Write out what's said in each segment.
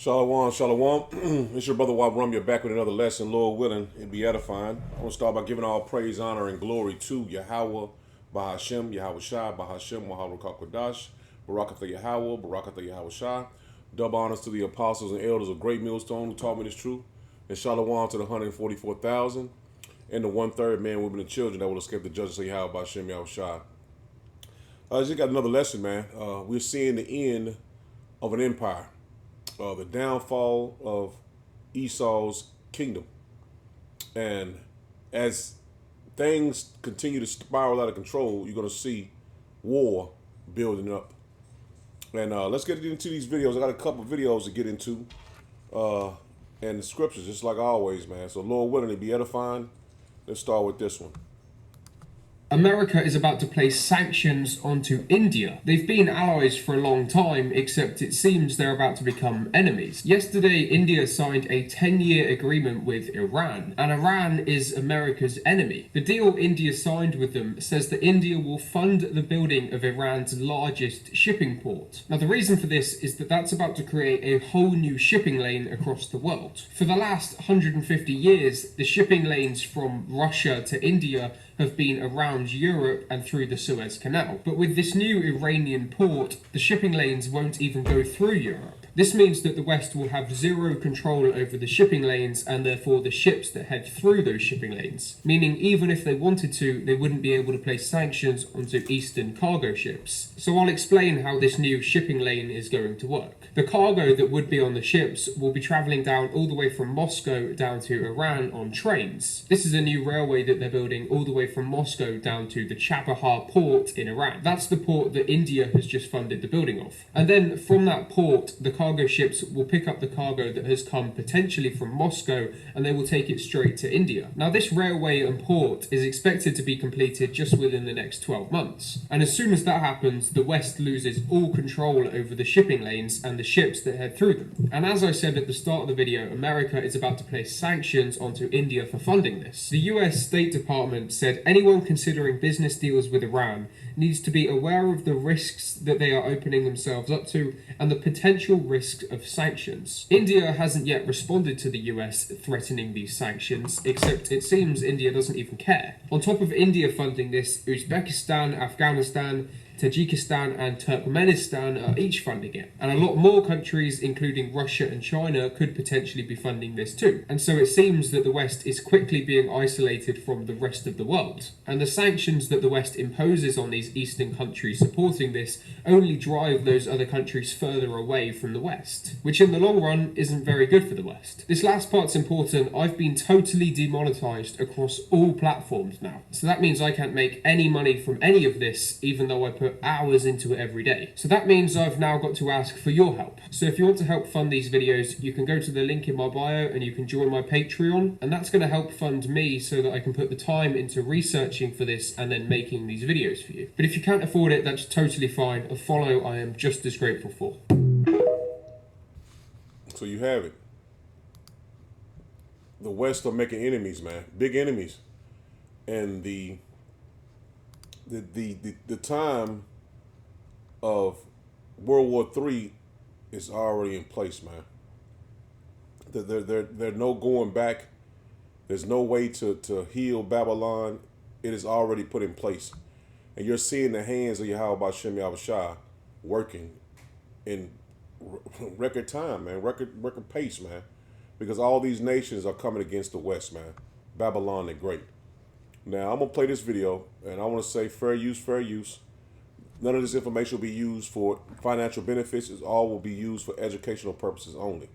Shalom, shalom. It's your brother Wabram. You're back with another lesson, Lord willing. It'd be edifying. I want to start by giving all praise, honor, and glory to Yahweh, Bahashem, Yahweh Shai, Bahashem, Wahal Kodash, Barakatha Yahweh, Barakatha Yahweh Shai. Double honors to the apostles and elders of Great Millstone who taught me this truth. And shalom to the 144,000 and the 1/3 man, women, and children that will escape the judgment of Yahweh, Bahashem, Yahweh Shai. I just got another lesson, man. We're seeing the end of an empire. The downfall of Esau's kingdom. And as things continue to spiral out of control, you're going to see war building up. And let's get into these videos. I got a couple of videos to get into and the scriptures, just like always, man. So Lord willing, to be edifying. Let's start with this one. America is about to place sanctions onto India. They've been allies for a long time, except it seems they're about to become enemies. Yesterday, India signed a 10-year agreement with Iran, and Iran is America's enemy. The deal India signed with them says that India will fund the building of Iran's largest shipping port. Now, the reason for this is that that's about to create a whole new shipping lane across the world. For the last 150 years, the shipping lanes from Russia to India have been around Europe and through the Suez Canal. But with this new Iranian port, the shipping lanes won't even go through Europe. This means that the West will have zero control over the shipping lanes and therefore the ships that head through those shipping lanes. Meaning even if they wanted to, they wouldn't be able to place sanctions onto Eastern cargo ships. So I'll explain how this new shipping lane is going to work. The cargo that would be on the ships will be travelling down all the way from Moscow down to Iran on trains. This is a new railway that they're building all the way from Moscow down to the Chabahar port in Iran. That's the port that India has just funded the building of. And then from that port, the cargo ships will pick up the cargo that has come potentially from Moscow and they will take it straight to India. Now, this railway and port is expected to be completed just within the next 12 months. And as soon as that happens, the West loses all control over the shipping lanes and the ships that head through them. And as I said at the start of the video, America is about to place sanctions onto India for funding this. The US State Department said anyone considering business deals with Iran needs to be aware of the risks that they are opening themselves up to and the potential risk of sanctions. India hasn't yet responded to the US threatening these sanctions, except it seems India doesn't even care. On top of India funding this, Uzbekistan, Afghanistan, Tajikistan and Turkmenistan are each funding it. And a lot more countries, including Russia and China, could potentially be funding this too. And so it seems that the West is quickly being isolated from the rest of the world. And the sanctions that the West imposes on these Eastern countries supporting this only drive those other countries further away from the West, which in the long run isn't very good for the West. This last part's important. I've been totally demonetized across all platforms now. So that means I can't make any money from any of this, even though I put hours into it every day. So that means I've now got to ask for your help. So if you want to help fund these videos, you can go to the link in my bio and you can join my Patreon, and that's going to help fund me so that I can put the time into researching for this and then making these videos for you. But if you can't afford it, that's totally fine. A follow I am just as grateful for. So you have it. The West are making enemies, man. Big enemies. And the time of World War III is already in place, man. There's no going back. There's no way to heal Babylon. It is already put in place. And you're seeing the hands of Yahweh Bashem Yahweh Shai working in record time, man. Record pace, man. Because all these nations are coming against the West, man. Babylon the Great. Now, I'm going to play this video, and I want to say fair use, fair use. None of this information will be used for financial benefits. It all will be used for educational purposes only.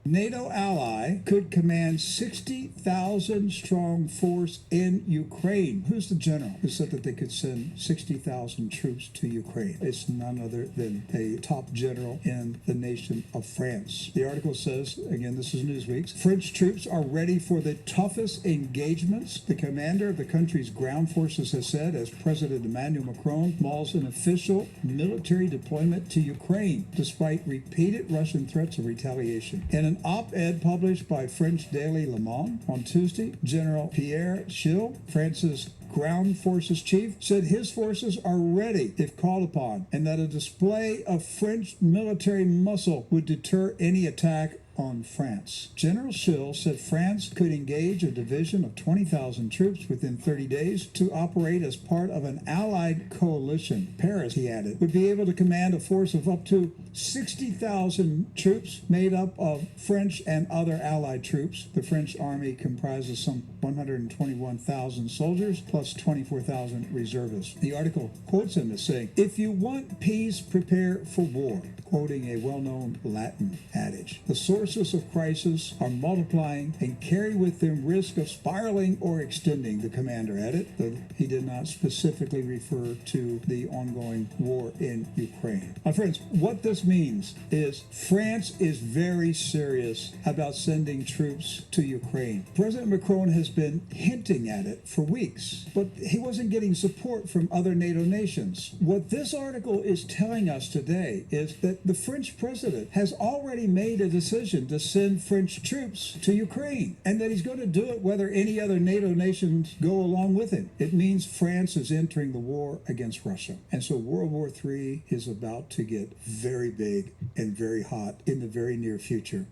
NATO ally could command 60,000 strong force in Ukraine. Who's the general who said that they could send 60,000 troops to Ukraine? It's none other than a top general in the nation of France. The article says, again, this is Newsweek's, French troops are ready for the toughest engagements. The commander of the country's ground forces has said, as President Emmanuel Macron mauls an official military deployment to Ukraine, despite repeated Russian threats of retaliation. In an op-ed published by French daily Le Monde on Tuesday, General Pierre Schill, France's ground forces chief, said his forces are ready if called upon, and that a display of French military muscle would deter any attack on France. General Schill said France could engage a division of 20,000 troops within 30 days to operate as part of an allied coalition. Paris, he added, would be able to command a force of up to 60,000 troops made up of French and other allied troops. The French army comprises some 121,000 soldiers plus 24,000 reservists. The article quotes him as saying, "If you want peace, prepare for war," quoting a well-known Latin adage. The sources of crisis are multiplying and carry with them risk of spiraling or extending, the commander added, though he did not specifically refer to the ongoing war in Ukraine. My friends, what this means is France is very serious about sending troops to Ukraine. President Macron has been hinting at it for weeks, but he wasn't getting support from other NATO nations. What this article is telling us today is that the French president has already made a decision to send French troops to Ukraine, and that he's going to do it whether any other NATO nations go along with him. It means France is entering the war against Russia. And so World War III is about to get very big and very hot in the very near future.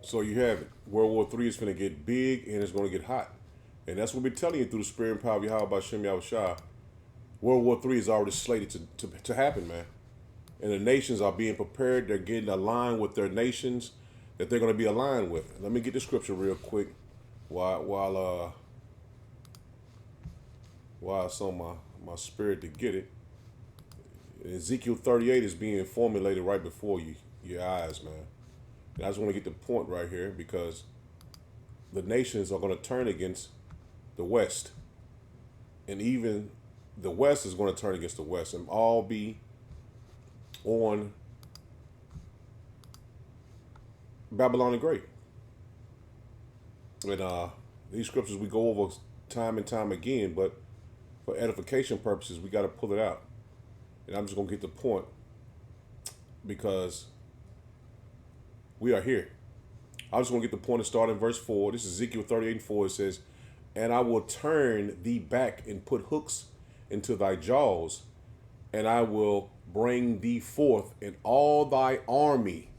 So you have it. World War III is going to get big and it's going to get hot. And that's what we're telling you through the spirit and power of Yahweh Bashem Yahushua. World War III is already slated to happen, man. And the nations are being prepared. They're getting aligned with their nations that they're going to be aligned with. Let me get the scripture real quick while it's on my spirit to get it. Ezekiel 38 is being formulated right before your eyes, man. And I just want to get the point right here because the nations are going to turn against the West. And even the West is going to turn against the West and all be on Babylon the Great. And these scriptures we go over time and time again, but for edification purposes, we got to pull it out. And I'm just going to get the point because we are here. I'm just going to get the point and start in verse 4. This is Ezekiel 38 and 4. It says, "And I will turn thee back and put hooks into thy jaws, and I will bring thee forth in all thy army,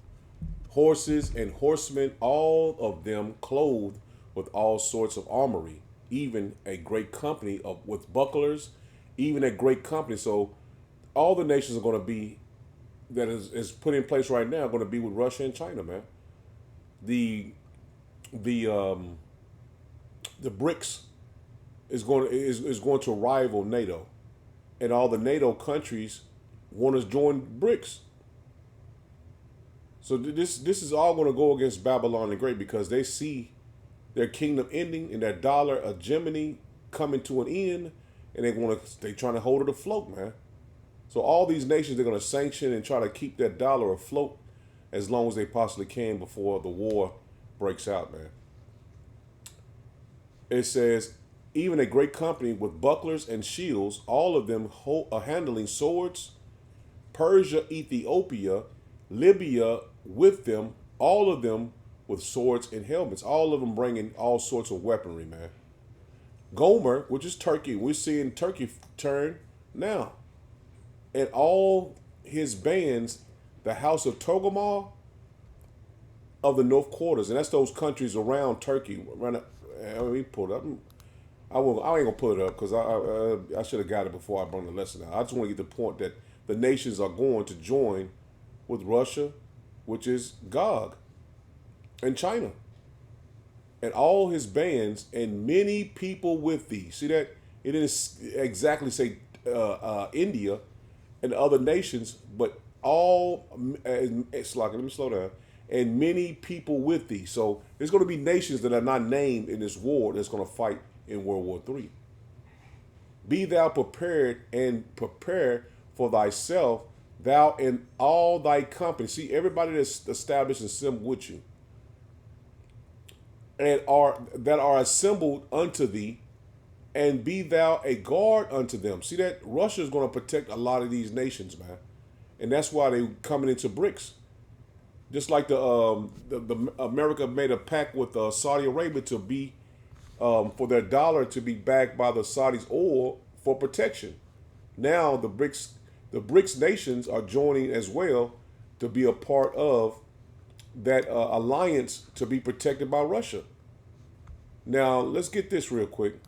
horses and horsemen, all of them clothed with all sorts of armory, even a great company with bucklers, even a great company." So all the nations are going to be, that is put in place right now, are going to be with Russia and China, man. The BRICS is going to rival NATO, and all the NATO countries want to join BRICS. So this is all going to go against Babylon the Great because they see their kingdom ending and their dollar hegemony coming to an end, and they trying to hold it afloat, man. So all these nations, they're going to sanction and try to keep that dollar afloat as long as they possibly can before the war breaks out, man. It says, even a great company with bucklers and shields, all of them handling swords, Persia, Ethiopia, Libya with them, all of them with swords and helmets, all of them bringing all sorts of weaponry, man. Gomer, which is Turkey, we're seeing Turkey turn now. And all his bands, the house of Togarmah of the North Quarters, and that's those countries around Turkey. Let me pull it up. I ain't gonna pull it up because I should have got it before I brought the lesson out. I just want to get the point that the nations are going to join with Russia, which is Gog, and China, and all his bands, and many people with thee. See that? It didn't exactly say India and other nations, but all, it's like, let me slow down, and many people with thee. So there's going to be nations that are not named in this war that's going to fight in World War III. Be thou prepared and prepare for thyself, thou and all thy company. See, everybody that's established and assembled with you, and that are assembled unto thee, and be thou a guard unto them. See that Russia is going to protect a lot of these nations, man, and that's why they coming into BRICS. Just like the America made a pact with Saudi Arabia to be for their dollar to be backed by the Saudis' oil for protection. Now the BRICS nations are joining as well to be a part of that alliance to be protected by Russia. Now let's get this real quick.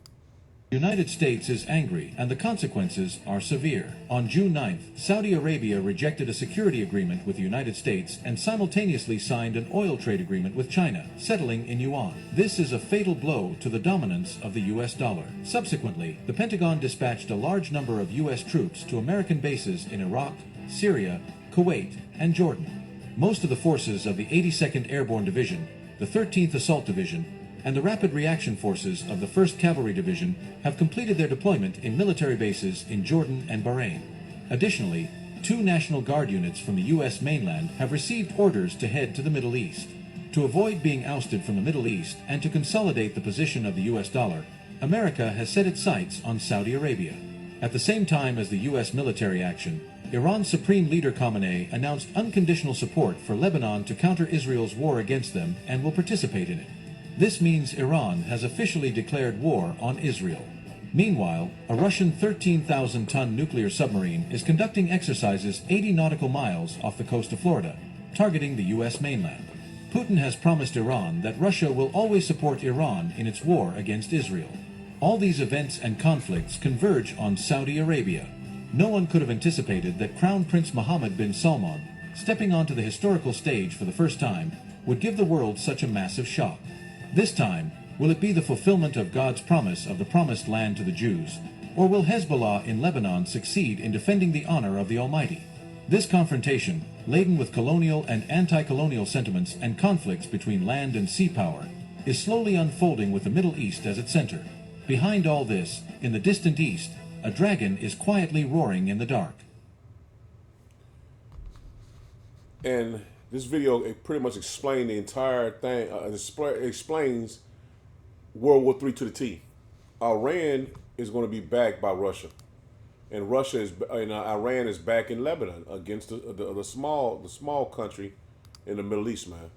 The United States is angry, and the consequences are severe. On June 9th, Saudi Arabia rejected a security agreement with the United States and simultaneously signed an oil trade agreement with China, settling in yuan. This is a fatal blow to the dominance of the U.S. dollar. Subsequently, the Pentagon dispatched a large number of U.S. troops to American bases in Iraq, Syria, Kuwait, and Jordan. Most of the forces of the 82nd Airborne Division, the 13th Assault Division, and the Rapid Reaction Forces of the 1st Cavalry Division have completed their deployment in military bases in Jordan and Bahrain. Additionally, 2 National Guard units from the U.S. mainland have received orders to head to the Middle East. To avoid being ousted from the Middle East and to consolidate the position of the U.S. dollar, America has set its sights on Saudi Arabia. At the same time as the U.S. military action, Iran's Supreme Leader Khamenei announced unconditional support for Lebanon to counter Israel's war against them and will participate in it. This means Iran has officially declared war on Israel. Meanwhile, a Russian 13,000-ton nuclear submarine is conducting exercises 80 nautical miles off the coast of Florida, targeting the U.S. mainland. Putin has promised Iran that Russia will always support Iran in its war against Israel. All these events and conflicts converge on Saudi Arabia. No one could have anticipated that Crown Prince Mohammed bin Salman, stepping onto the historical stage for the first time, would give the world such a massive shock. This time, will it be the fulfillment of God's promise of the promised land to the Jews, or will Hezbollah in Lebanon succeed in defending the honor of the Almighty? This confrontation, laden with colonial and anti-colonial sentiments and conflicts between land and sea power, is slowly unfolding with the Middle East as its center. Behind all this, in the distant east, a dragon is quietly roaring in the dark. And this video, it pretty much explained the entire thing. Explains World War III to the T. Iran is going to be backed by Russia, and Iran is back in Lebanon against the small country in the Middle East, man.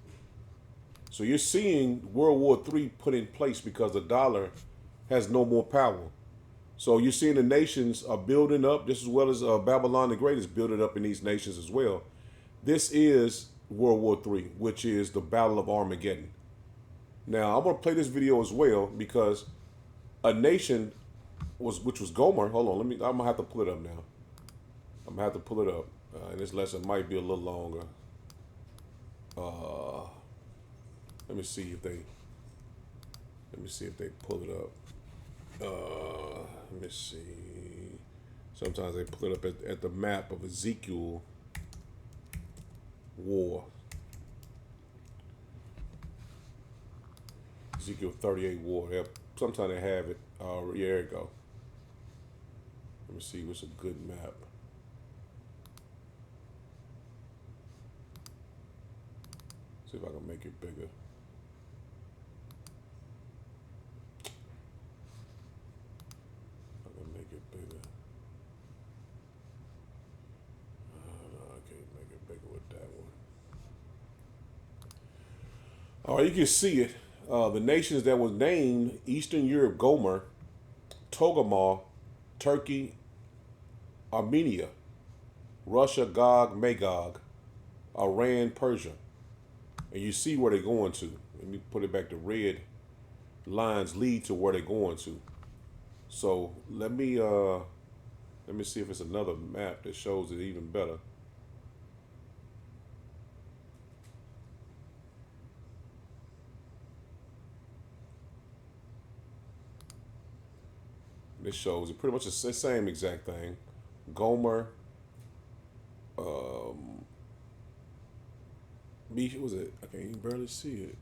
So you're seeing World War III put in place because the dollar has no more power. So you're seeing the nations are building up, just as well as Babylon the Great is building up in these nations as well. This is World War III, which is the Battle of Armageddon. Now, I'm going to play this video as well because a nation which was Gomer. Hold on, I'm going to have to pull it up now. I'm going to have to pull it up. And this lesson might be a little longer. Let me see if they pull it up. Let me see. Sometimes they pull it up at the map of Ezekiel war. Ezekiel 38 war. Sometimes they have it. Yeah, there you go. Let me see what's a good map. See if I can make it bigger. I can make it bigger. No, I can't make it bigger with that one. All right, you can see it. The nations that was named: Eastern Europe, Gomer; Togarmah, Turkey; Armenia; Russia, Gog, Magog; Iran, Persia. And you see where they're going to. Let me put it back. The red lines lead to where they're going to. So let me see if it's another map that shows it even better. This shows it pretty much the same exact thing. Gomer, was it? I can't even barely see it.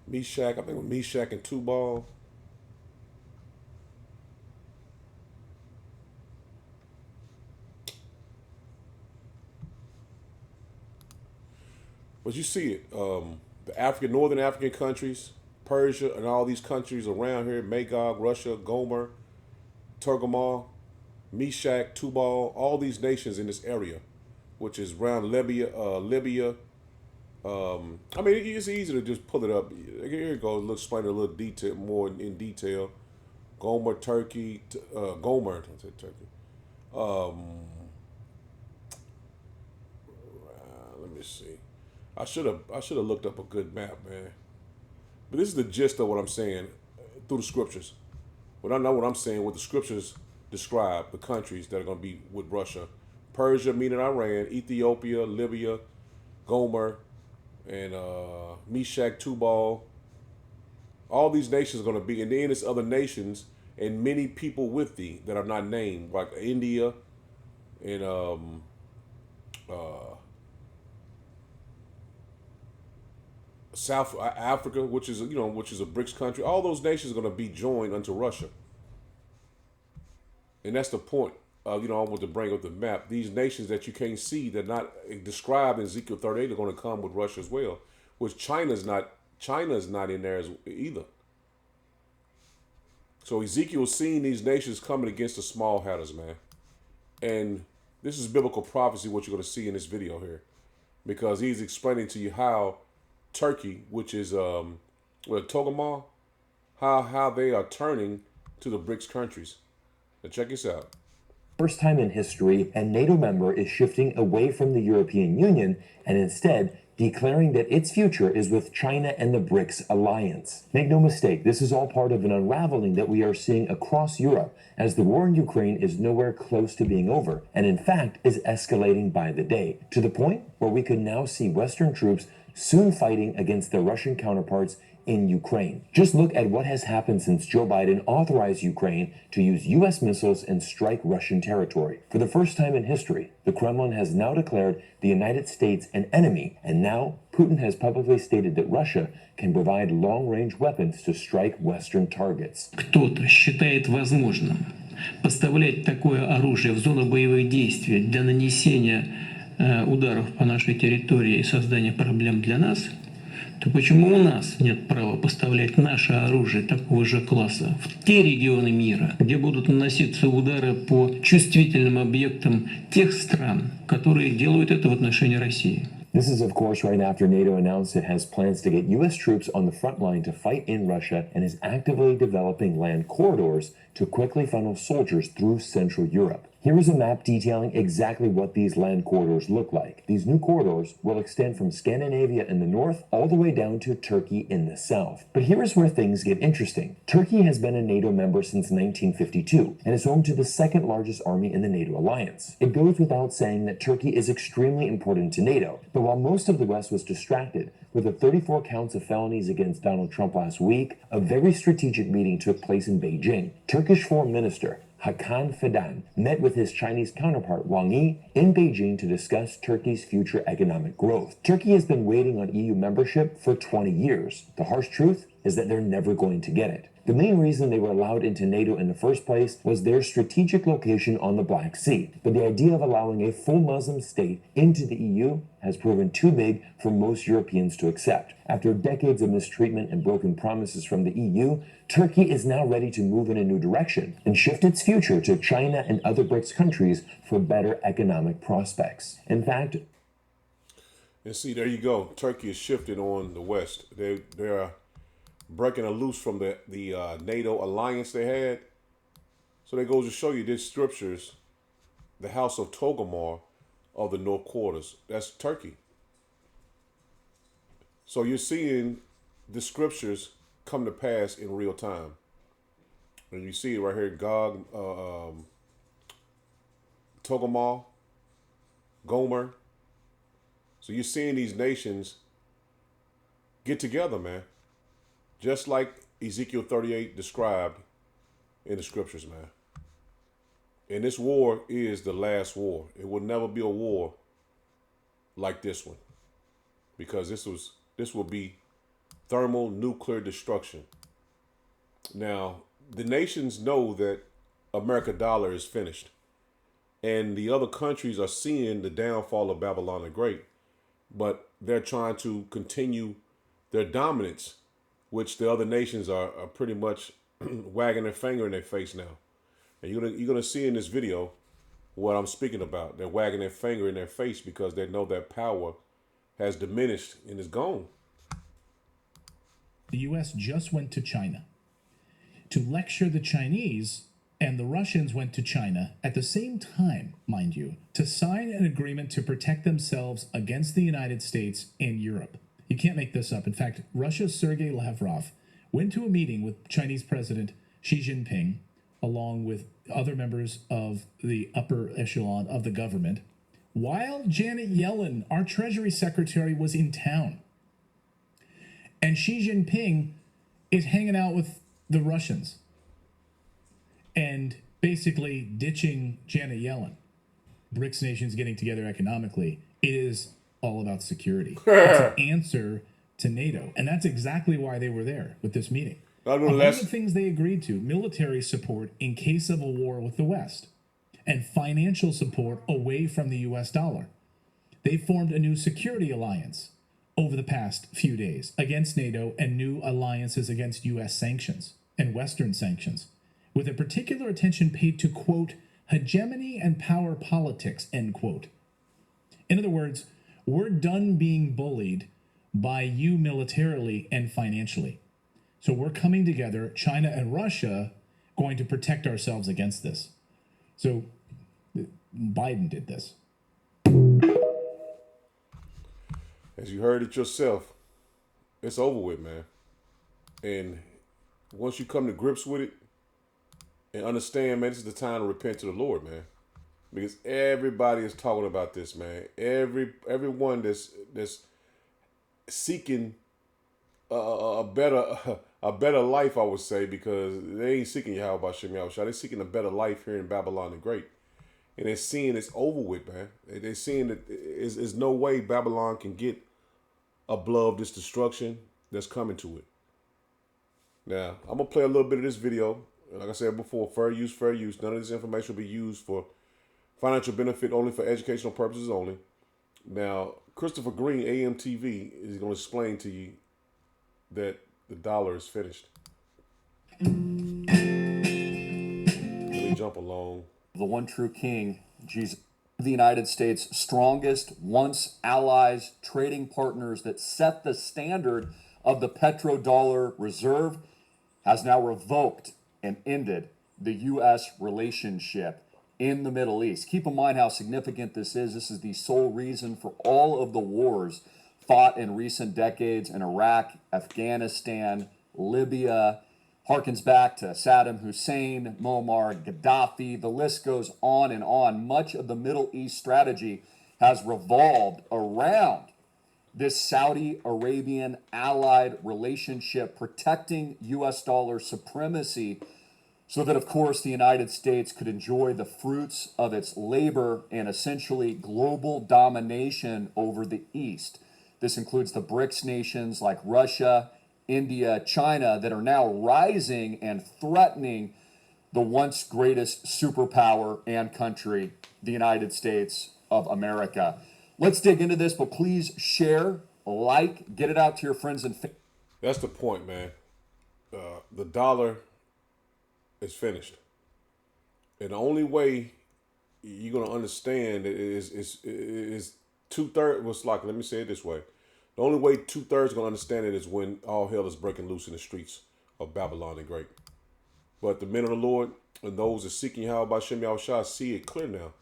Meshach, I think it was Meshach and Tubal. But you see it. The northern African countries, Persia, and all these countries around here: Magog, Russia, Gomer, Togarmah, Meshach, Tubal, all these nations in this area, which is around Libya, I mean, it's easy to just pull it up. Here it goes. Let's explain it a little detail, more in detail. Gomer, Turkey, Gomer, I said Turkey. Let me see. I should have looked up a good map, man. But this is the gist of what I'm saying through the scriptures. When I know what I'm saying, what the scriptures describe the countries that are going to be with Russia: Persia, meaning Iran; Ethiopia, Libya, Gomer, and Meshach, Tubal. All these nations are going to be, and then it's other nations and many people with thee that are not named, like India and South Africa, which is a BRICS country. All those nations are going to be joined unto Russia, and that's the point. I want to bring up the map. These nations that you can't see, they're not described in Ezekiel 38. Are going to come with Russia as well, which China's not. China's not in there either. So Ezekiel's seeing these nations coming against the small hatters, man. And this is biblical prophecy, what you're going to see in this video here. Because he's explaining to you how Turkey, which is Togomal, how they are turning to the BRICS countries. Now check this out. First time in history, a NATO member is shifting away from the European Union and instead declaring that its future is with China and the BRICS alliance. Make no mistake, this is all part of an unraveling that we are seeing across Europe as the war in Ukraine is nowhere close to being over and in fact is escalating by the day, to the point where we could now see Western troops soon fighting against their Russian counterparts in Ukraine. Just look at what has happened since Joe Biden authorized Ukraine to use U.S. missiles and strike Russian territory. For the first time in history, the Kremlin has now declared the United States an enemy, and now Putin has publicly stated that Russia can provide long-range weapons to strike Western targets. Кто-то считает возможным поставлять такое оружие в зону боевых действий для нанесения ударов по нашей территории и создания проблем для нас, то почему у нас нет права поставлять наше оружие такого же класса в те регионы мира, где будут наноситься удары по чувствительным объектам тех стран, которые делают это в отношении России? This is, of course, right after NATO announced it has plans to get U.S. troops on the front line to fight in Russia and is actively developing land corridors to quickly funnel soldiers through Central Europe. Here is a map detailing exactly what these land corridors look like. These new corridors will extend from Scandinavia in the north all the way down to Turkey in the south. But here is where things get interesting. Turkey has been a NATO member since 1952 and is home to the second largest army in the NATO alliance. It goes without saying that Turkey is extremely important to NATO, but while most of the West was distracted with the 34 counts of felonies against Donald Trump last week, a very strategic meeting took place in Beijing. Turkish Foreign Minister Hakan Fidan met with his Chinese counterpart Wang Yi in Beijing to discuss Turkey's future economic growth. Turkey has been waiting on EU membership for 20 years. The harsh truth is that they're never going to get it. The main reason they were allowed into NATO in the first place was their strategic location on the Black Sea. But the idea of allowing a full Muslim state into the EU has proven too big for most Europeans to accept. After decades of mistreatment and broken promises from the EU, Turkey is now ready to move in a new direction and shift its future to China and other BRICS countries for better economic prospects. In fact, and see, there you go. Turkey is shifting on the West. They're breaking loose from the NATO alliance they had. So that goes to show you this scriptures, the house of Togarmah of the North Quarters. That's Turkey. So you're seeing the scriptures come to pass in real time. And you see it right here, Gog, Togarmah, Gomer. So you're seeing these nations get together, man. Just like Ezekiel 38 described in the scriptures, man. And this war is the last war. It will never be a war like this one. Because this will be thermonuclear destruction. Now, the nations know that America dollar is finished. And the other countries are seeing the downfall of Babylon the Great. But they're trying to continue their dominance, which the other nations are pretty much wagging their finger in their face now. And you're gonna see in this video what I'm speaking about. They're wagging their finger in their face because they know that power has diminished and is gone. The U.S. just went to China to lecture the Chinese, and the Russians went to China at the same time, mind you, to sign an agreement to protect themselves against the United States and Europe. You can't make this up. In fact, Russia's Sergei Lavrov went to a meeting with Chinese President Xi Jinping, along with other members of the upper echelon of the government, while Janet Yellen, our Treasury Secretary, was in town. And Xi Jinping is hanging out with the Russians and basically ditching Janet Yellen. BRICS nations getting together economically. It is all about security. It's an answer to NATO. And that's exactly why they were there with this meeting. Among the things they agreed to, military support in case of a war with the West and financial support away from the US dollar. They formed a new security alliance over the past few days against NATO and new alliances against US sanctions and Western sanctions, with a particular attention paid to, quote, hegemony and power politics, end quote. In other words, we're done being bullied by you militarily and financially. So we're coming together, China and Russia, going to protect ourselves against this. So Biden did this. As you heard it yourself, it's over with, man. And once you come to grips with it and understand, man, this is the time to repent to the Lord, man. Because everybody is talking about this, man. Everyone that's seeking a better life, I would say, because they ain't seeking Yahweh Bashem Yahushua. They're seeking a better life here in Babylon the Great. And they're seeing it's over with, man. They're seeing that there's no way Babylon can get above this destruction that's coming to it. Now, I'm going to play a little bit of this video. Like I said before, fair use, fair use. None of this information will be used for financial benefit, only for educational purposes only. Now, Christopher Green, AMTV, is going to explain to you that the dollar is finished. Let me jump along. The one true king, Jesus, the United States' strongest, once allies, trading partners that set the standard of the petrodollar reserve, has now revoked and ended the U.S. relationship in the Middle East. Keep in mind how significant this is. This is the sole reason for all of the wars fought in recent decades in Iraq, Afghanistan, Libya, harkens back to Saddam Hussein, Muammar Gaddafi. The list goes on and on. Much of the Middle East strategy has revolved around this Saudi Arabian allied relationship, protecting U.S. dollar supremacy so that, of course, the United States could enjoy the fruits of its labor and essentially global domination over the East. This includes the BRICS nations like Russia, India, China, that are now rising and threatening the once greatest superpower and country, the United States of America. Let's dig into this, but please share, like, get it out to your friends and family. That's the point, man. The dollar is finished. And the only way you're going to understand it is two-thirds, was like, let me say it this way. The only way two-thirds are going to understand it is when all hell is breaking loose in the streets of Babylon the Great. But the men of the Lord and those that seeking Yahweh Bashem Yahushua see it clear now.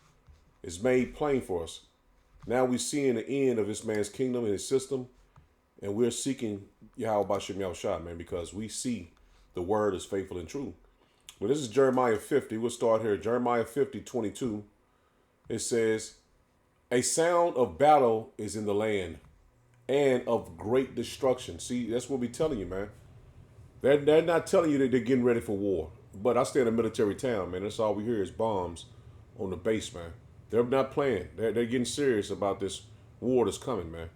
It's made plain for us. Now we're seeing the end of this man's kingdom and his system, and we're seeking Yahweh Bashem Yahushua, man, because we see the word is faithful and true. Well, this is Jeremiah 50. We'll start here. Jeremiah 50:22. It says, a sound of battle is in the land, and of great destruction. See, that's what we're telling you, man. They're not telling you that they're getting ready for war. But I stay in a military town, man. That's all we hear is bombs on the base, man. They're not playing. They're getting serious about this war that's coming, man.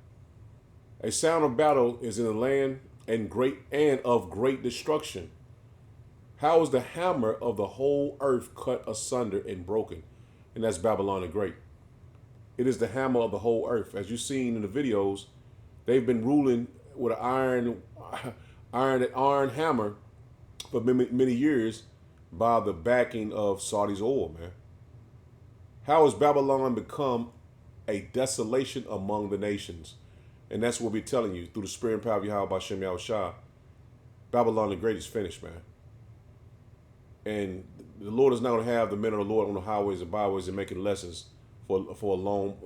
A sound of battle is in the land, and of great destruction. How is the hammer of the whole earth cut asunder and broken? And that's Babylon the Great. It is the hammer of the whole earth. As you've seen in the videos, they've been ruling with an iron hammer for many years by the backing of Saudi's oil, man. How has Babylon become a desolation among the nations? And that's what we're telling you through the spirit and power of Yahweh Bashem Yahushua. Babylon the Great is finished, man. And the Lord is not going to have the men of the Lord on the highways and byways and making lessons for a long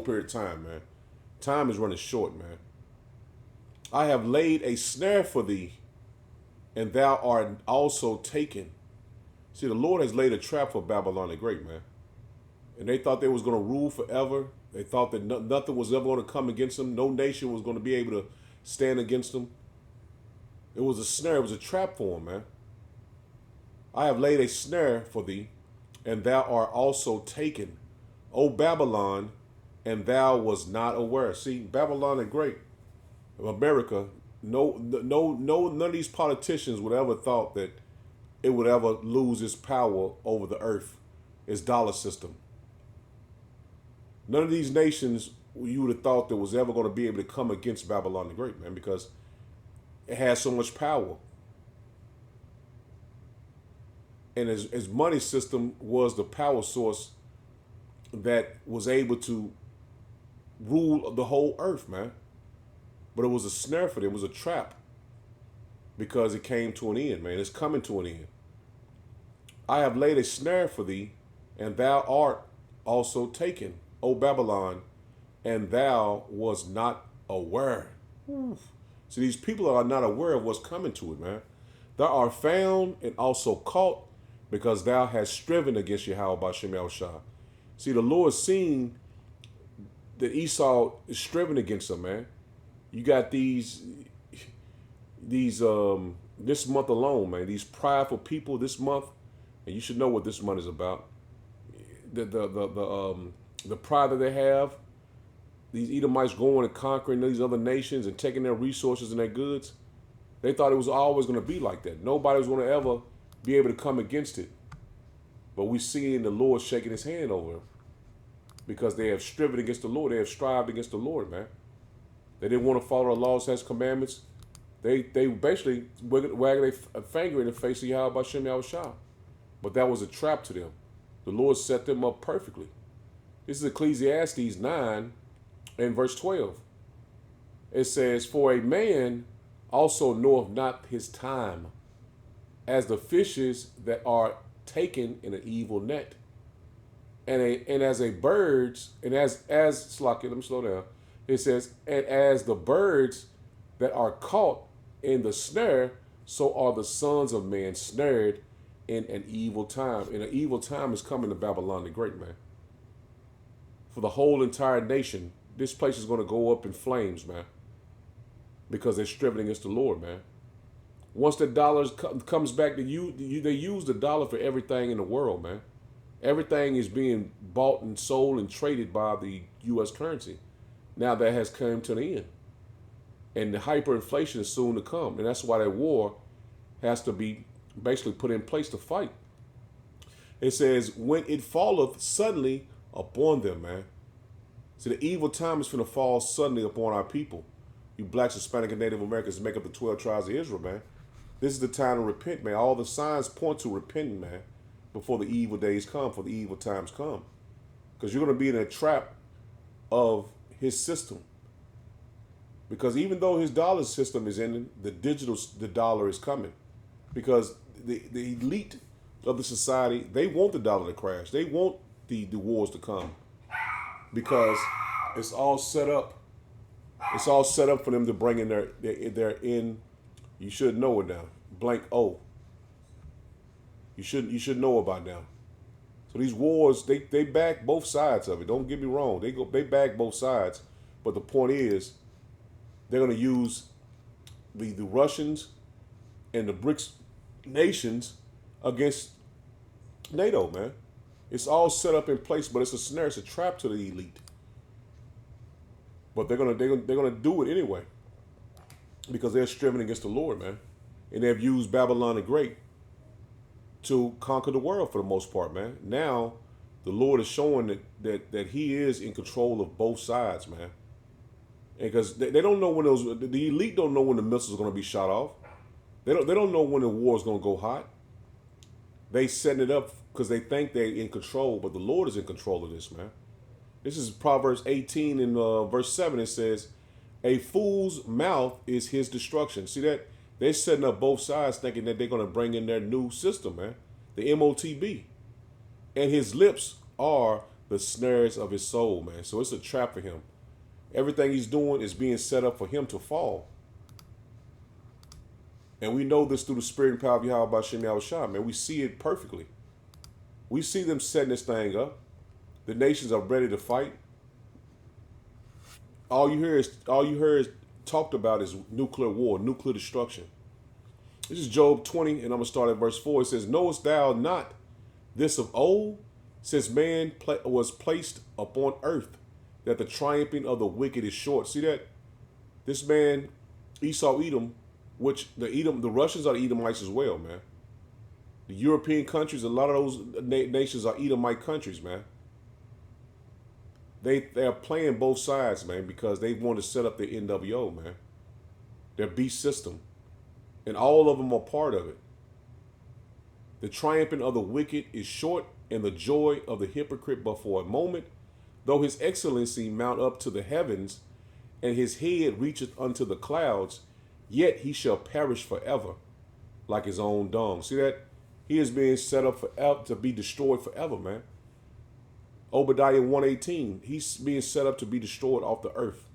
period of time, man. Time is running short, man. I have laid a snare for thee, and thou art also taken. See, the Lord has laid a trap for Babylon the Great, man. And they thought they was going to rule forever. They thought that nothing was ever going to come against them. No nation was going to be able to stand against them. It was a snare. It was a trap for them, man. I have laid a snare for thee, and thou art also taken, O Babylon, and thou was not aware. See, Babylon the Great, America, none of these politicians would ever thought that it would ever lose its power over the earth, its dollar system. None of these nations you would have thought that was ever going to be able to come against Babylon the Great, man, because it has so much power. And his money system was the power source that was able to rule the whole earth, man. But it was a snare for them. It was a trap because it came to an end, man. It's coming to an end. I have laid a snare for thee, and thou art also taken, O Babylon, and thou was not aware. See, these people are not aware of what's coming to it, man. Thou art found and also caught because thou hast striven against Yahweh Bashem Yahushua. See, the Lord seen that Esau is striven against him, man. You got these this month alone, man, these prideful people this month, and you should know what this month is about. The pride that they have, these Edo-m-ites going and conquering these other nations and taking their resources and their goods. They thought it was always going to be like that. Nobody was going to ever be able to come against it. But we see the Lord shaking his hand over them because they have striven against the Lord. They have strived against the Lord, man. They didn't want to follow the laws, statutes, commandments. They basically wagged their finger in the face of Yahweh Bashem Yahushua. But that was a trap to them. The Lord set them up perfectly. This is Ecclesiastes 9 and verse 12. It says, for a man also knoweth not his time, as the fishes that are taken in an evil net. And as a bird's, and as Slacky, let me slow down. It says, and as the birds that are caught in the snare, so are the sons of man snared in an evil time. And an evil time is coming to Babylon the Great, man. For the whole entire nation, this place is going to go up in flames, man, because they're striven against the Lord, man. Once the dollar comes back to you, they use the dollar for everything in the world, man. Everything is being bought and sold and traded by the U.S. currency. Now that has come to the end. And the hyperinflation is soon to come. And that's why that war has to be basically put in place to fight. It says, when it falleth suddenly upon them, man. See, the evil time is going to fall suddenly upon our people. You blacks, Hispanic, and Native Americans make up the 12 tribes of Israel, man. This is the time to repent, man. All the signs point to repenting, man, before the evil days come, before the evil times come. Because you're going to be in a trap of his system. Because even though his dollar system is ending, the dollar is coming. Because the elite of the society, they want the dollar to crash. They want the wars to come. Because it's all set up. It's all set up for them to bring in their in. You should know it now. Blank O. You should know about now. So these wars, they back both sides of it. Don't get me wrong. They back both sides. But the point is, they're going to use the Russians and the BRICS nations against NATO, man. It's all set up in place, but it's a snare, it's a trap to the elite. But they're gonna do it anyway because they're striving against the Lord, man, and they've used Babylon the Great to conquer the world for the most part, man. Now the Lord is showing that He is in control of both sides, man. And because they don't know when the elite don't know when the missiles are going to be shot off. They don't know when the war is going to go hot. They setting it up because they think they're in control, but the Lord is in control of this, man. This is Proverbs 18 and verse 7. It says, a fool's mouth is his destruction. See that? They're setting up both sides thinking that they're going to bring in their new system, man. The MOTB. And his lips are the snares of his soul, man. So it's a trap for him. Everything he's doing is being set up for him to fall. And we know this through the spirit and power of Yahweh B'Shem Yahushua, man. We see it perfectly. We see them setting this thing up. The nations are ready to fight. All you hear is talked about is nuclear war, nuclear destruction. This is Job 20, and I'm going to start at verse 4. It says, knowest thou not this of old, since man was placed upon earth, that the triumphing of the wicked is short. See that? This man, Esau Edom, which the Russians are the Edo-m-ites as well, man. The European countries, a lot of those nations are Edo-mite countries, man. They're playing both sides, man, because they want to set up the NWO, man. Their beast system. And all of them are part of it. The triumphing of the wicked is short, and the joy of the hypocrite but for a moment. Though his excellency mount up to the heavens, and his head reacheth unto the clouds, yet he shall perish forever, like his own dung. See that? He is being set up forever to be destroyed forever, man. Obadiah 1:18, he's being set up to be destroyed off the earth.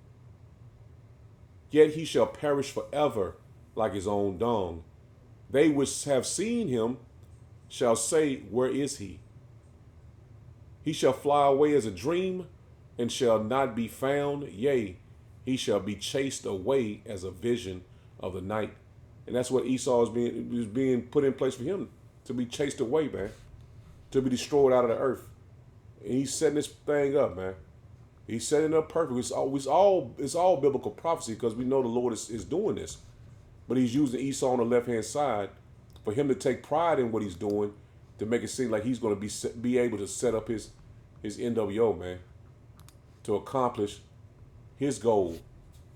Yet he shall perish forever, like his own dung. They which have seen him shall say, where is he? He shall fly away as a dream, and shall not be found. Yea, he shall be chased away as a vision of the night. And that's what Esau is being put in place for him, to be chased away, man, to be destroyed out of the earth. And he's setting this thing up, man. He's setting it up perfect. It's all biblical prophecy, because we know the Lord is doing this. But he's using Esau on the left-hand side for him to take pride in what he's doing, to make it seem like he's going to be able to set up his NWO, man, to accomplish his goal,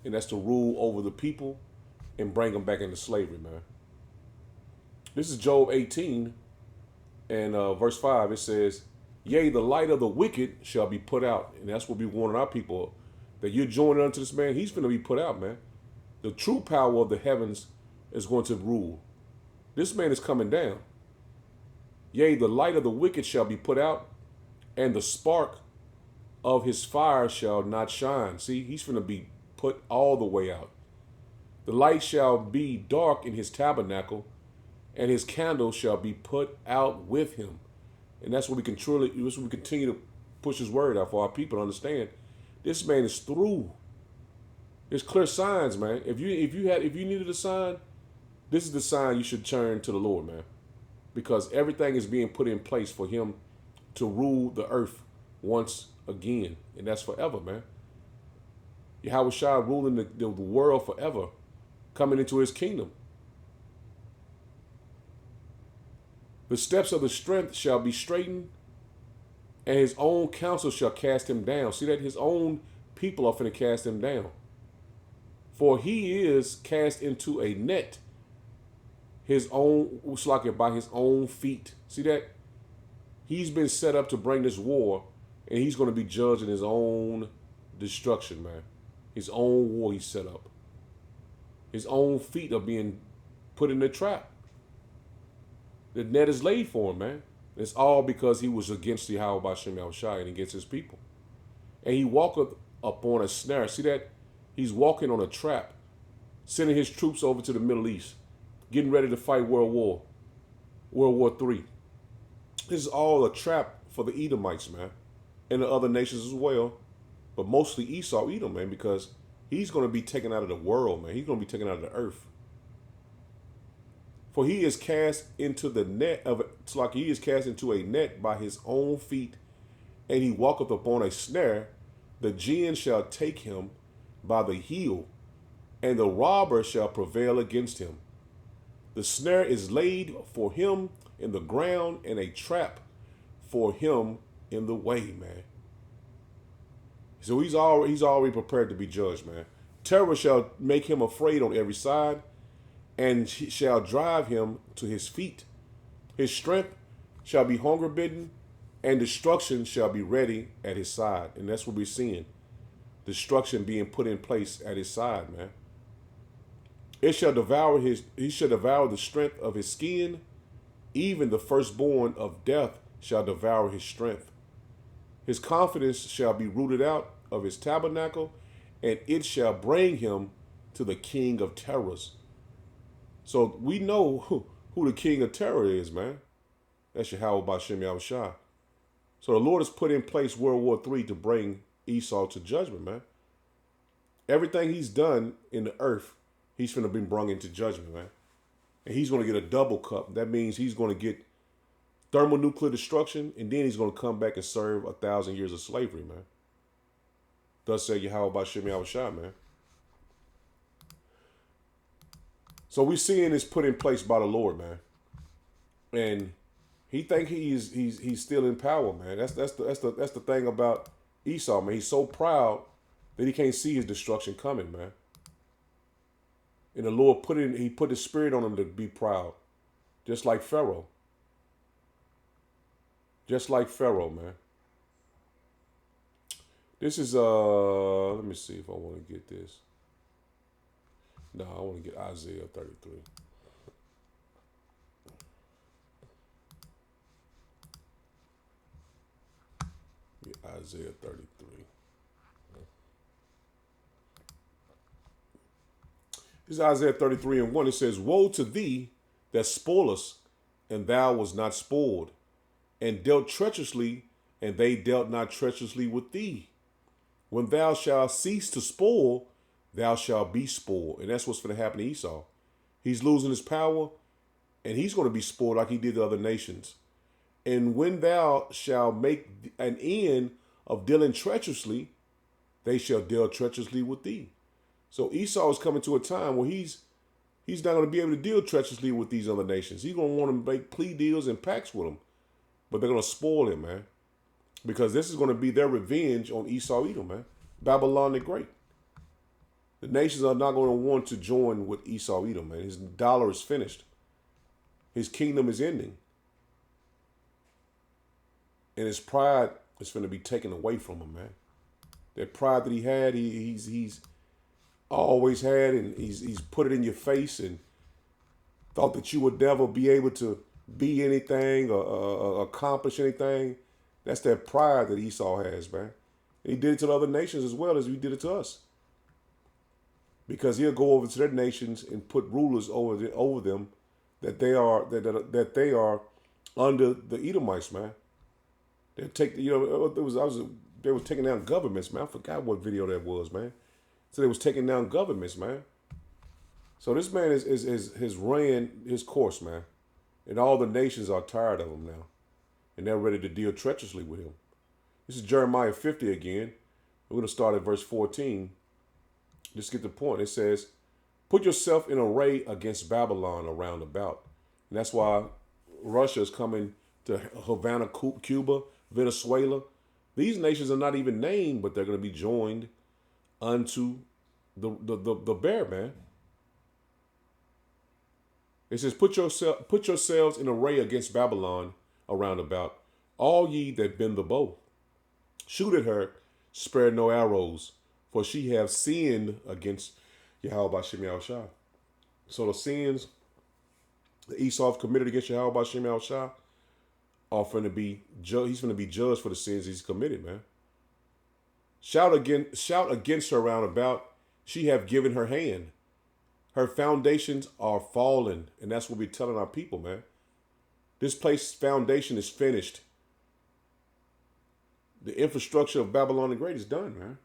and that's to rule over the people and bring them back into slavery, man. This is Job 18 and verse 5. It says, yea, the light of the wicked shall be put out. And that's what we warning our people, that you're joining unto this man. He's going to be put out, man. The true power of the heavens is going to rule. This man is coming down. Yea, the light of the wicked shall be put out, and the spark of his fire shall not shine. See, he's going to be put all the way out. The light shall be dark in his tabernacle, and his candle shall be put out with him. And that's what we continue to push his word out for our people to understand. This man is through. There's clear signs, man. If you needed a sign, this is the sign you should turn to the Lord, man. Because everything is being put in place for him to rule the earth once again. And that's forever, man. Yahweh Shai ruling the world forever, coming into his kingdom. The steps of the strength shall be straightened, and his own counsel shall cast him down. See that? His own people are finna cast him down. For he is cast into a net, his own, by his own feet. See that? He's been set up to bring this war, and he's going to be judged in his own destruction, man. His own war he set up. His own feet are being put in the trap. The net is laid for him, man. It's all because he was against the Yahweh B'Shem Yahushua and against his people. And he walketh upon a snare. See that? He's walking on a trap, sending his troops over to the Middle East, getting ready to fight World War III. This is all a trap for the Edo-m-ites, man, and the other nations as well, but mostly Esau Edom, man, because he's going to be taken out of the world, man. He's going to be taken out of the earth. For he is cast into the net of it's like he is cast into a net by his own feet, and he walketh upon a snare. The jinn shall take him by the heel, and the robber shall prevail against him. The snare is laid for him in the ground, and a trap for him in the way, man. So he's already prepared to be judged, man. Terror shall make him afraid on every side, and shall drive him to his feet. His strength shall be hunger bidden, and destruction shall be ready at his side. And that's what we're seeing. Destruction being put in place at his side, man. He shall devour the strength of his skin, even the firstborn of death shall devour his strength. His confidence shall be rooted out of his tabernacle, and it shall bring him to the king of terrors. So we know who the king of terror is, man. That's Yahweh Ba'Shem Yahushua. So the Lord has put in place World War III to bring Esau to judgment, man. Everything he's done in the earth, he's going to be brought into judgment, man. And he's going to get a double cup. That means he's going to get thermonuclear destruction, and then he's going to come back and serve 1,000 years of slavery, man. Thus say Yahweh Ba'Shem Yahushua, man. So we're seeing this put in place by the Lord, man. And he think he's still in power, man. That's the thing about Esau, man. He's so proud that he can't see his destruction coming, man. And the Lord put his spirit on him to be proud. Just like Pharaoh. Just like Pharaoh, man. This is let me see if I want to get this. No, I want to get Isaiah 33. Isaiah 33. This is Isaiah 33 and 1. It says, woe to thee that spoilest, and thou was not spoiled, and dealt treacherously, and they dealt not treacherously with thee. When thou shalt cease to spoil, thou shalt be spoiled. And that's what's going to happen to Esau. He's losing his power, and he's going to be spoiled like he did the other nations. And when thou shalt make an end of dealing treacherously, they shall deal treacherously with thee. So Esau is coming to a time where he's not going to be able to deal treacherously with these other nations. He's going to want to make plea deals and pacts with them. But they're going to spoil him, man. Because this is going to be their revenge on Esau Edom, man. Babylon the Great. The nations are not going to want to join with Esau Edom, man. His dollar is finished. His kingdom is ending. And his pride is going to be taken away from him, man. That pride that he had, he's always had, and he's put it in your face and thought that you would never be able to be anything or accomplish anything. That's that pride that Esau has, man. And he did it to the other nations as well as he did it to us. Because he'll go over to their nations and put rulers over them that they are under the Edo-m-ites, man. They take, they were taking down governments, man. I forgot what video that was, man. So they was taking down governments, man. So this man has ran his course, man. And all the nations are tired of him now. And they're ready to deal treacherously with him. This is Jeremiah 50 again. We're going to start at verse 14. Just get the point. It says, put yourself in array against Babylon around about. And that's why Russia is coming to Havana, Cuba, Venezuela. These nations are not even named, but they're going to be joined unto the bear, man. It says, put yourselves in array against Babylon around about, all ye that bend the bow. Shoot at her, spare no arrows, for she have sinned against Yahweh Ba'Shem Yahushua. So the sins that Esau have committed against Yahweh Ba'Shem Yahushua are going to be he's going to be judged for the sins he's committed, man. Shout against her round about. She have given her hand. Her foundations are fallen. And that's what we're telling our people, man. This place's foundation is finished. The infrastructure of Babylon the Great is done, man.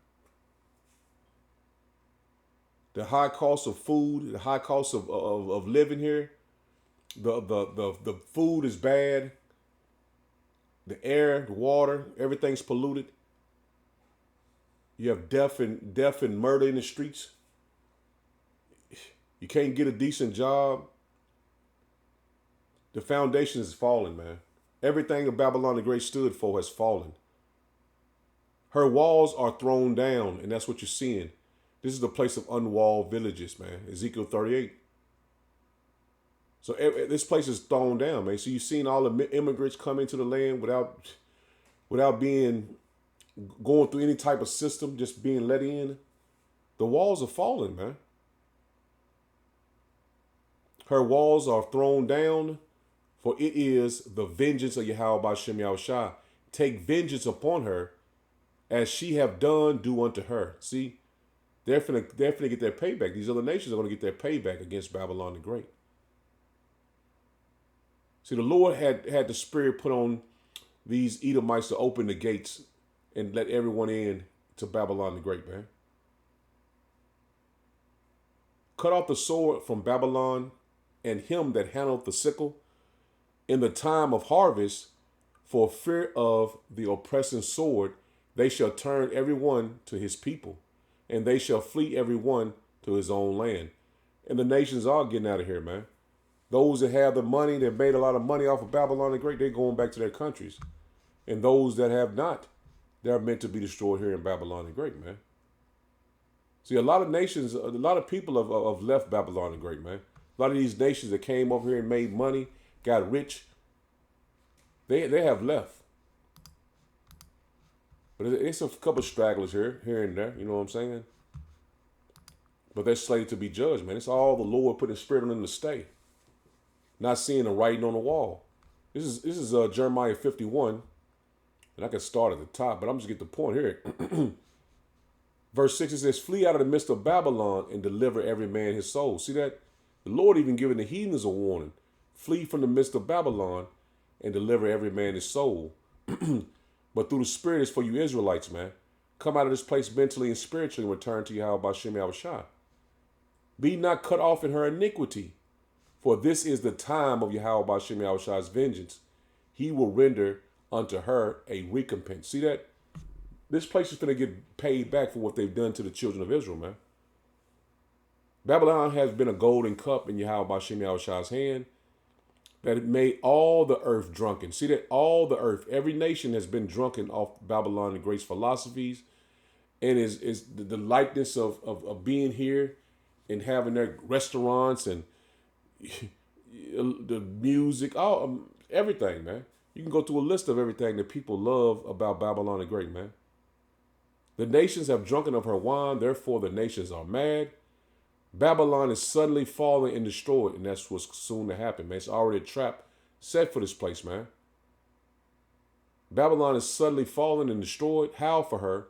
The high cost of food, the high cost of living here, the food is bad. The air, the water, everything's polluted. You have death and murder in the streets. You can't get a decent job. The foundation is falling, man. Everything that Babylon the Great stood for has fallen. Her walls are thrown down, and that's what you're seeing. This is the place of unwalled villages, man. Ezekiel 38. So this place is thrown down, man. So you've seen all the immigrants come into the land without without going through any type of system, just being let in, the walls are falling, man. Her walls are thrown down, for it is the vengeance of Yahweh Bashem Yahushua. Take vengeance upon her, as she have done, do unto her. See, they're finna get their payback. These other nations are gonna get their payback against Babylon the Great. See, the Lord had the Spirit put on these Edo-mites to open the gates and let everyone in to Babylon the Great, man. Cut off the sword from Babylon and him that handled the sickle in the time of harvest, for fear of the oppressing sword, they shall turn every one to his people, and they shall flee every one to his own land. And the nations are getting out of here, man. Those that have the money, that made a lot of money off of Babylon the Great, they're going back to their countries. And those that have not, they're meant to be destroyed here in Babylon the Great, man. See, a lot of nations, a lot of people have left Babylon the Great, man. A lot of these nations that came over here and made money, got rich, they have left. But it's a couple stragglers here and there, you know what I'm saying? But they're slated to be judged, man. It's all the Lord putting Spirit on them to stay. Not seeing the writing on the wall. This is Jeremiah 51, and I can start at the top, but I'm just get the point here. Verse 6, it says, flee out of the midst of Babylon and deliver every man his soul. See that? The Lord even giving the heathens a warning. Flee from the midst of Babylon and deliver every man his soul. But through the Spirit is for you Israelites, man. Come out of this place mentally and spiritually and return to Yahweh Bashem Yahushua. Be not cut off in her iniquity, for this is the time of Yahweh Bashem Yahushua's vengeance. He will render unto her a recompense. See that? This place is going to get paid back for what they've done to the children of Israel, man. Babylon has been a golden cup in Yahweh Bashem Yahushua's hand that it made all the earth drunken. See that? All the earth, every nation has been drunken off Babylon the Great's philosophies, and is the likeness of being here and having their restaurants and the music, all everything, man. You can go through a list of everything that people love about Babylon the Great, man. The nations have drunken of her wine, therefore the nations are mad. Babylon is suddenly falling and destroyed, and that's what's soon to happen, man. It's already a trap set for this place, man. Babylon is suddenly fallen and destroyed. Howl for her.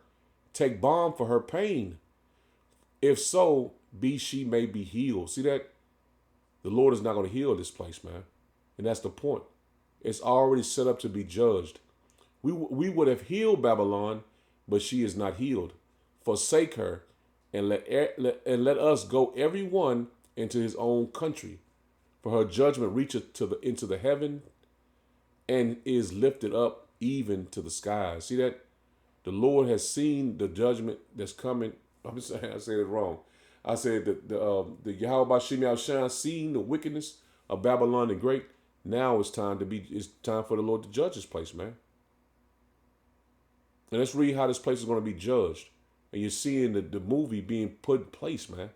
Take balm for her pain. If so, she may be healed. See that? The Lord is not going to heal this place, man. And that's the point. It's already set up to be judged. We would have healed Babylon, but she is not healed. Forsake her, and let us go every one into his own country. For her judgment reacheth into the heaven, and is lifted up even to the skies. See that? The Lord has seen the judgment that's coming. I'm saying I said it wrong. I said that the Yahweh Bashem Yahushua seen the wickedness of Babylon the Great. Now it's time for the Lord to judge this place, man. And let's read how this place is going to be judged. And you're seeing the movie being put in place, man.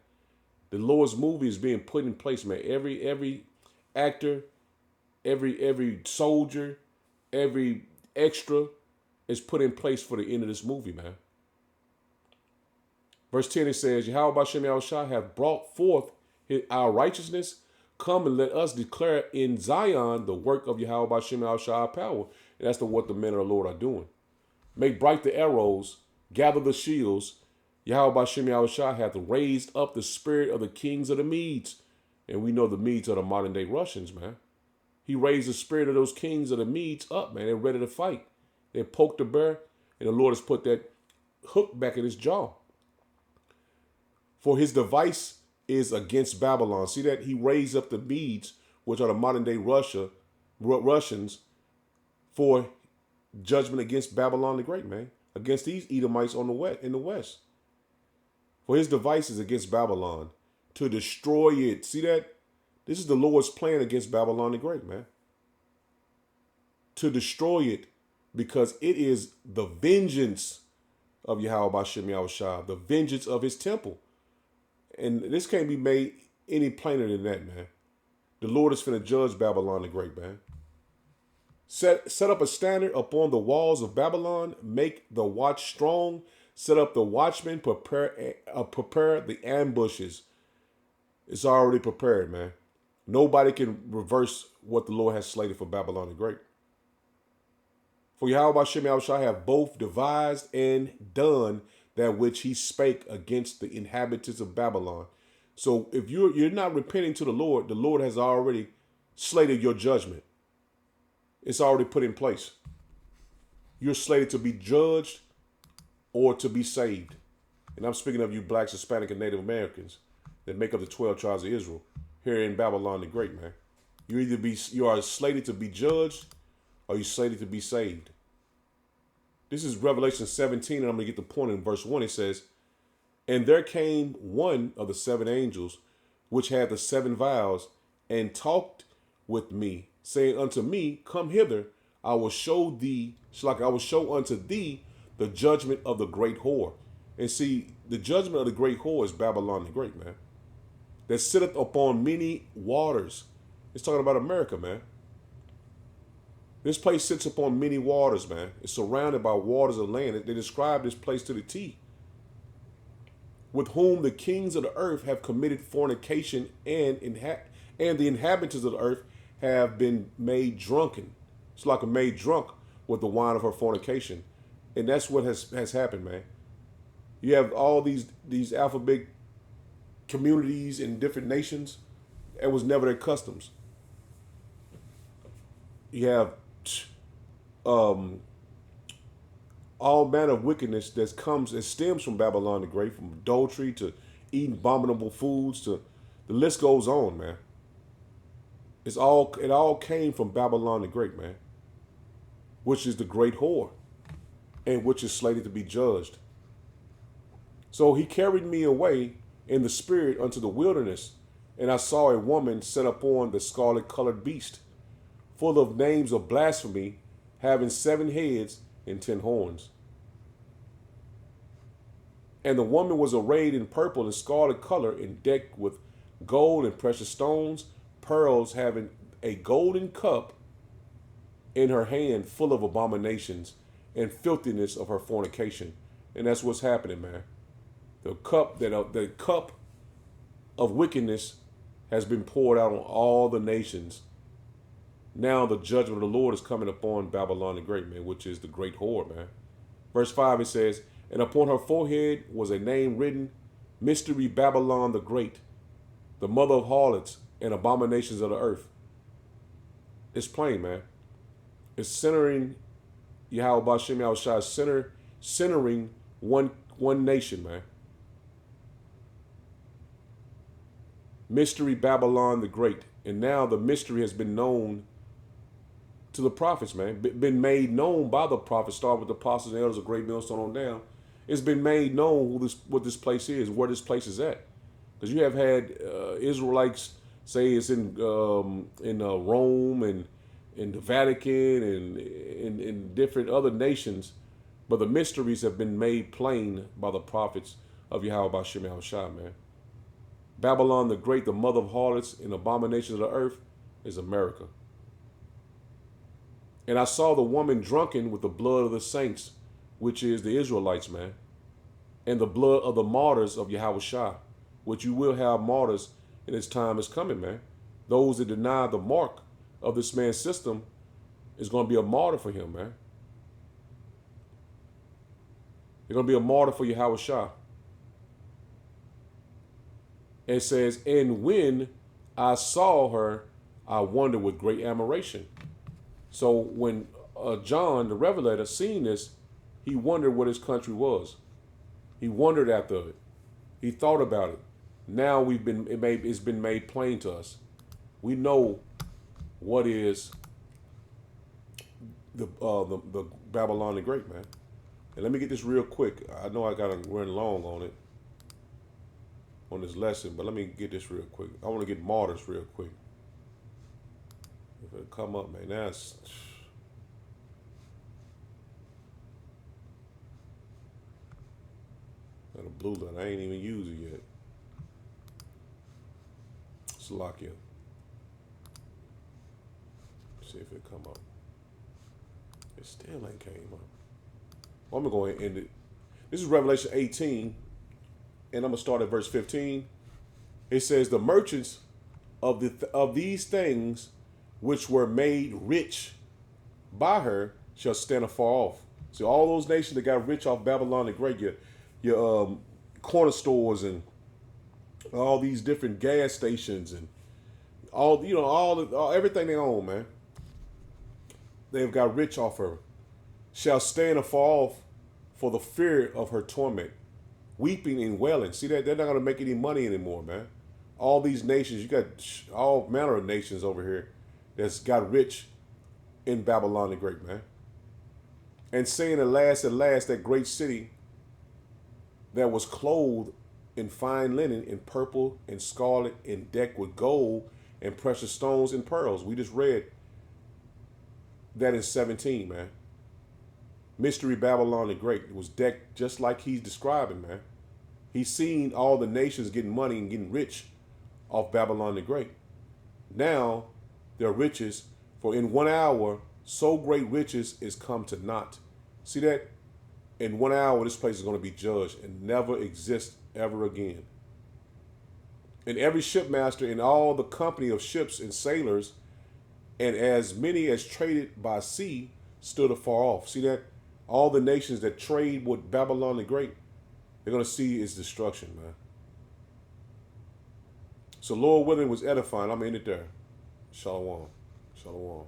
The Lord's movie is being put in place, man. Every actor, every soldier, every extra is put in place for the end of this movie, man. Verse 10, it says, Yahweh Bashem Yahushua hath brought forth our righteousness. Come and let us declare in Zion the work of Yahweh Bashem Yahushua our power. And that's what the men of the Lord are doing. Make bright the arrows, gather the shields. Yahweh Bashem Yahushua hath raised up the spirit of the kings of the Medes. And we know the Medes are the modern day Russians, man. He raised the spirit of those kings of the Medes up, man. They're ready to fight. They poked the bear, and the Lord has put that hook back in his jaw. For his device is against Babylon. See that? He raised up the Medes, which are the modern day Russians, for judgment against Babylon the Great, man. Against these Edo-mites in the west. For his device is against Babylon, to destroy it. See that? This is the Lord's plan against Babylon the Great, man. To destroy it, because it is the vengeance of Yahweh Bashem Yahushua, the vengeance of his temple. And this can't be made any plainer than that, man. The Lord is finna judge Babylon the Great, man. Set up a standard upon the walls of Babylon. Make the watch strong. Set up the watchmen. Prepare the ambushes. It's already prepared, man. Nobody can reverse what the Lord has slated for Babylon the Great. For Yahweh Hashem Yahushua have both devised and done that which he spake against the inhabitants of Babylon. So if you're not repenting to the Lord has already slated your judgment. It's already put in place. You're slated to be judged or to be saved. And I'm speaking of you blacks, Hispanic, and Native Americans that make up the 12 tribes of Israel here in Babylon the Great, man. You are slated to be judged or you slated to be saved. This is Revelation 17, and I'm going to get the point in verse 1. It says, and there came one of the 7 angels, which had the 7 vials, and talked with me, saying unto me, come hither, I will show unto thee the judgment of the great whore. And see, the judgment of the great whore is Babylon the Great, man. That sitteth upon many waters. It's talking about America, man. This place sits upon many waters, man. It's surrounded by waters of land. They describe this place to the T. With whom the kings of the earth have committed fornication, and the inhabitants of the earth have been made drunken. It's like a made drunk with the wine of her fornication. And that's what has happened, man. You have all these alphabet communities in different nations. It was never their customs. You have all manner of wickedness that stems from Babylon the Great, from adultery to eating abominable foods to the list goes on, man. It all came from Babylon the Great, man, which is the great whore and which is slated to be judged. So he carried me away in the spirit unto the wilderness, and I saw a woman set upon the scarlet colored beast, full of names of blasphemy, having 7 heads and 10 horns. And the woman was arrayed in purple and scarlet color, and decked with gold and precious stones, pearls, having a golden cup in her hand, full of abominations and filthiness of her fornication. And that's what's happening, man. The cup of wickedness has been poured out on all the nations. Now the judgment of the Lord is coming upon Babylon the Great, man, which is the great whore, man. Verse 5, it says, and upon her forehead was a name written, Mystery Babylon the Great, the mother of harlots and abominations of the earth. It's plain, man. It's centering Yahweh Bashem Yahushua, centering one nation, man. Mystery Babylon the Great. And now the mystery has been known to the prophets, man. Been made known by the prophets, starting with the apostles and elders of Great Millstone on down. It's been made known what this place is, where this place is at. Because you have had Israelites say it's in Rome and in the Vatican and in different other nations, but the mysteries have been made plain by the prophets of Yahweh Bashem Yahushua, man. Babylon the Great, the mother of harlots and abominations of the earth, is America. And I saw the woman drunken with the blood of the saints, which is the Israelites, man, and the blood of the martyrs of Yahushua, which you will have martyrs, and its time is coming, man. Those that deny the mark of this man's system is going to be a martyr for him, man. They're going to be a martyr for Yahushua. It says, and when I saw her, I wondered with great admiration. So when John, the Revelator, seen this, he wondered what his country was. He wondered after it. He thought about it. Now it's been made plain to us. We know what is the Babylon the Great, man. And let me get this real quick. I know I gotta run long on it, on this lesson, but let me get this real quick. I want to get martyrs real quick. If it come up, man, that's got a blue light. I ain't even used it yet. Let's lock in. See if it come up. It still ain't came up. Well, I'm going to go ahead and end it. This is Revelation 18, and I'm going to start at verse 15. It says, the merchants of these things which were made rich by her shall stand afar off. So all those nations that got rich off Babylon the Great, your corner stores and all these different gas stations and all everything they own, man. They've got rich off her. Shall stand afar off for the fear of her torment, weeping and wailing. See that they're not going to make any money anymore, man. All these nations, you got all manner of nations over here that's got rich in Babylon the Great, man. And saying at last, that great city that was clothed in fine linen, in purple and scarlet, and decked with gold and precious stones and pearls. We just read that in 17, man. Mystery Babylon the Great was decked just like he's describing, man. He's seen all the nations getting money and getting rich off Babylon the Great. Now, their riches, for in 1 hour, so great riches is come to naught. See that? In 1 hour, this place is going to be judged and never exist ever again. And every shipmaster in all the company of ships and sailors, and as many as traded by sea, stood afar off. See that? All the nations that trade with Babylon the Great, they're going to see its destruction, man. So Lord willing was edifying. I'm in it there. Shalom. Shalom.